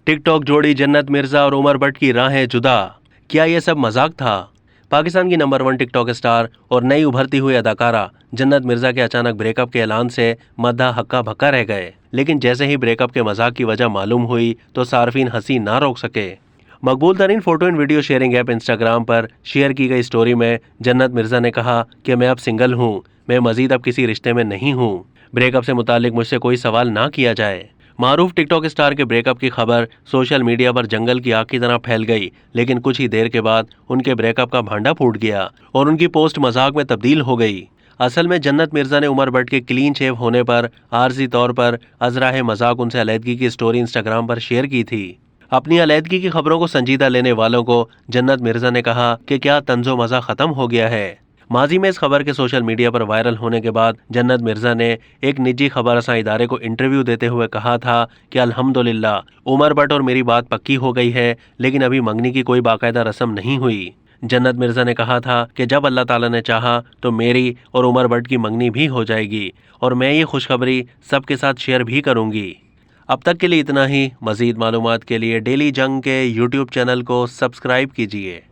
Tick tock जोड़ी जन्नत मिर्जा और उमर भट्ट की राहें जुदा। क्या ये सब मजाक था? पाकिस्तान की नंबर 1 टिकटॉक स्टार और नई उभरती हुई अदाकारा जन्नत मिर्जा के अचानक ब्रेकअप के ऐलान से मद्दा हक्का भक्का रह गए। लेकिन जैसे ही ब्रेकअप के मजाक की वजह मालूम हुई तो सार्फिन हंसी ना रोक सके। मकबूल तरीन photo and video sharing app Instagram पर शेयर की गई स्टोरी में जन्नत मिर्जा ने कहा कि मैं अब सिंगल हूँ, मैं मजीद अब किसी रिश्ते में नहीं हूँ। ब्रेकअप से मुतालिक मुझसे कोई सवाल ना किया जाए। मारूफ टिकटॉक स्टार के ब्रेकअप की खबर सोशल मीडिया पर जंगल की आग की तरह फैल गई, लेकिन कुछ ही देर के बाद उनके ब्रेकअप का भांडा फूट गया और उनकी पोस्ट मजाक में तब्दील हो गई। असल में जन्नत मिर्जा ने उमर भट्ट के क्लीन शेव होने पर आरजी तौर पर अजराह मजाक उनसे अलहदगी की स्टोरी इंस्टाग्राम पर शेयर की थी। अपनी अलहदगी की खबरों को संजीदा लेने वालों को जन्नत मिर्जा ने कहा कि क्या तंजो मजा खत्म हो गया है। माजी में इस खबर के सोशल मीडिया पर वायरल होने के बाद जन्नत मिर्जा ने एक निजी खबर रसां इदारे को इंटरव्यू देते हुए कहा था कि अल्हम्दुलिल्लाह उमर भट्ट और मेरी बात पक्की हो गई है, लेकिन अभी मंगनी की कोई बाकायदा रस्म नहीं हुई। जन्नत मिर्जा ने कहा था कि जब अल्लाह ताला ने चाहा तो मेरी और उमर भट्ट की मंगनी भी हो जाएगी और मैं ये खुशखबरी सबके साथ शेयर भी करूंगी। अब तक के लिए इतना ही। मजीद मालूमात के लिए डेली जंग के यूट्यूब चैनल को सब्सक्राइब कीजिए।